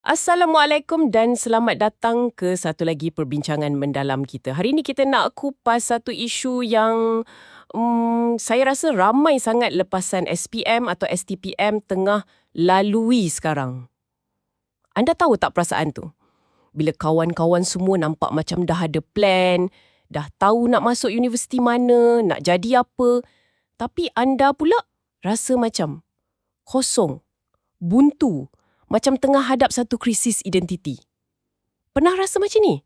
Assalamualaikum dan selamat datang ke satu lagi perbincangan mendalam kita. Hari ini kita nak kupas satu isu yang saya rasa ramai sangat lepasan SPM atau STPM tengah lalui sekarang. Anda tahu tak perasaan tu? Bila kawan-kawan semua nampak macam dah ada plan, dah tahu nak masuk universiti mana, nak jadi apa, tapi anda pula rasa macam kosong, buntu, macam tengah hadap satu krisis identiti. Pernah rasa macam ni?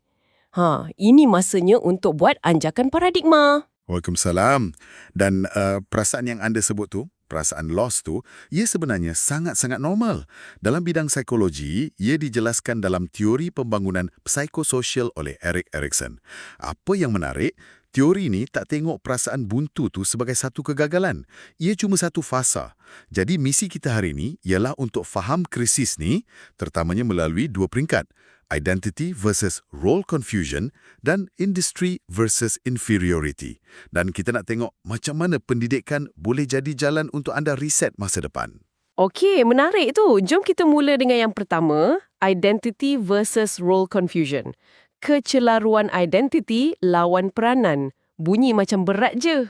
Ini masanya untuk buat anjakan paradigma. Waalaikumsalam. Dan perasaan yang anda sebut tu, perasaan loss tu, ia sebenarnya sangat-sangat normal. Dalam bidang psikologi, ia dijelaskan dalam teori pembangunan psikososial oleh Erik Erikson. Apa yang menarik, teori ni tak tengok perasaan buntu tu sebagai satu kegagalan. Ia cuma satu fasa. Jadi misi kita hari ini ialah untuk faham krisis ni, terutamanya melalui dua peringkat. Identity versus role confusion dan industry versus inferiority. Dan kita nak tengok macam mana pendidikan boleh jadi jalan untuk anda reset masa depan. Okey, menarik tu. Jom kita mula dengan yang pertama, identity versus role confusion. Kecelaruan identiti lawan peranan. Bunyi macam berat je.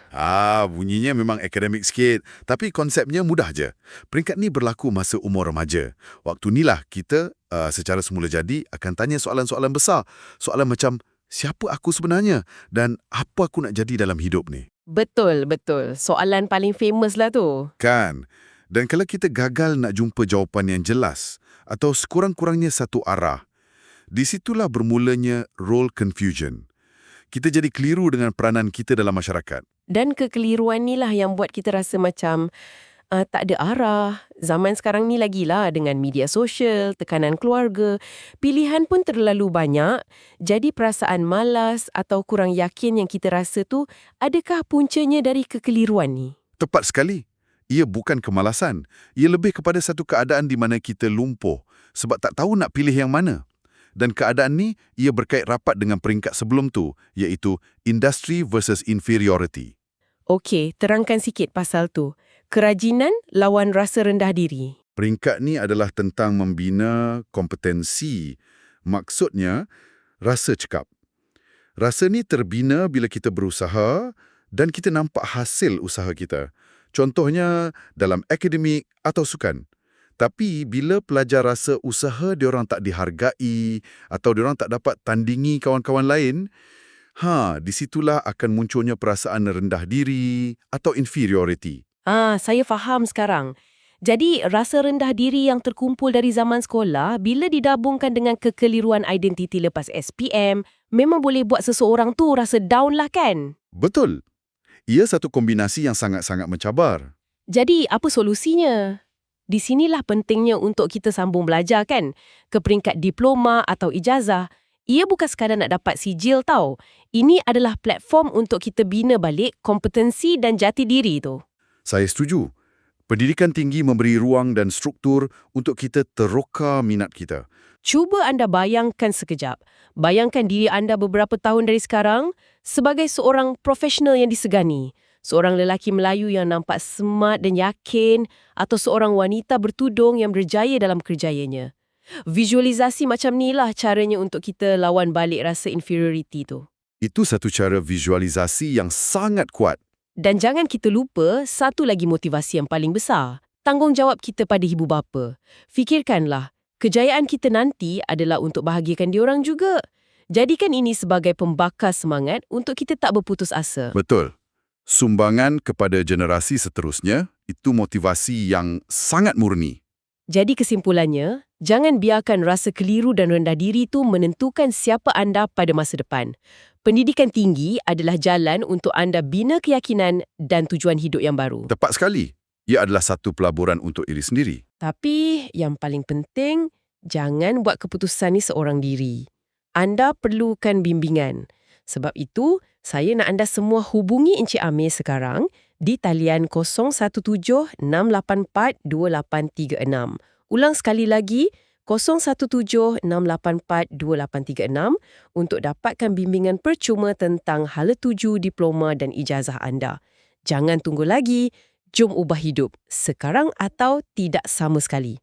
Bunyinya memang akademik sikit, tapi konsepnya mudah je. Peringkat ni berlaku masa umur remaja. Waktu inilah kita secara semula jadi akan tanya soalan-soalan besar. Soalan macam, siapa aku sebenarnya? Dan apa aku nak jadi dalam hidup ni? Betul. Soalan paling famous lah tu. Kan? Dan kalau kita gagal nak jumpa jawapan yang jelas, atau sekurang-kurangnya satu arah, di situlah bermulanya role confusion. Kita jadi keliru dengan peranan kita dalam masyarakat. Dan kekeliruan ni lah yang buat kita rasa macam tak ada arah. Zaman sekarang ni lagilah dengan media sosial, tekanan keluarga, pilihan pun terlalu banyak. Jadi perasaan malas atau kurang yakin yang kita rasa tu, adakah puncanya dari kekeliruan ni? Tepat sekali. Ia bukan kemalasan. Ia lebih kepada satu keadaan di mana kita lumpuh sebab tak tahu nak pilih yang mana. Dan keadaan ni, ia berkait rapat dengan peringkat sebelum tu, iaitu industry versus inferiority. Okey, terangkan sikit pasal tu. Kerajinan lawan rasa rendah diri. Peringkat ni adalah tentang membina kompetensi. Maksudnya, rasa cekap. Rasa ni terbina bila kita berusaha dan kita nampak hasil usaha kita. Contohnya dalam akademik atau sukan. Tapi bila pelajar rasa usaha diorang tak dihargai atau diorang tak dapat tandingi kawan-kawan lain, di situlah akan munculnya perasaan rendah diri atau inferiority. Saya faham sekarang. Jadi, rasa rendah diri yang terkumpul dari zaman sekolah, bila didabungkan dengan kekeliruan identiti lepas SPM, memang boleh buat seseorang tu rasa down lah kan? Betul. Ia satu kombinasi yang sangat-sangat mencabar. Jadi, apa solusinya? Di sinilah pentingnya untuk kita sambung belajar kan? Ke peringkat diploma atau ijazah. Ia bukan sekadar nak dapat sijil tau. Ini adalah platform untuk kita bina balik kompetensi dan jati diri tu. Saya setuju. Pendidikan tinggi memberi ruang dan struktur untuk kita teroka minat kita. Cuba anda bayangkan sekejap. Bayangkan diri anda beberapa tahun dari sekarang sebagai seorang profesional yang disegani. Seorang lelaki Melayu yang nampak smart dan yakin atau seorang wanita bertudung yang berjaya dalam kerjayanya. Visualisasi macam inilah caranya untuk kita lawan balik rasa inferiority tu. Itu satu cara visualisasi yang sangat kuat. Dan jangan kita lupa satu lagi motivasi yang paling besar. Tanggungjawab kita pada ibu bapa. Fikirkanlah, kejayaan kita nanti adalah untuk bahagiakan diorang juga. Jadikan ini sebagai pembakar semangat untuk kita tak berputus asa. Betul. Sumbangan kepada generasi seterusnya, itu motivasi yang sangat murni. Jadi kesimpulannya, jangan biarkan rasa keliru dan rendah diri itu menentukan siapa anda pada masa depan. Pendidikan tinggi adalah jalan untuk anda bina keyakinan dan tujuan hidup yang baru. Tepat sekali. Ia adalah satu pelaburan untuk diri sendiri. Tapi yang paling penting, jangan buat keputusan ni seorang diri. Anda perlukan bimbingan. Sebab itu, saya nak anda semua hubungi Encik Amir sekarang di talian 017-684-2836. Ulang sekali lagi, 017-684-2836 untuk dapatkan bimbingan percuma tentang hala tuju diploma dan ijazah anda. Jangan tunggu lagi, jom ubah hidup, sekarang atau tidak sama sekali.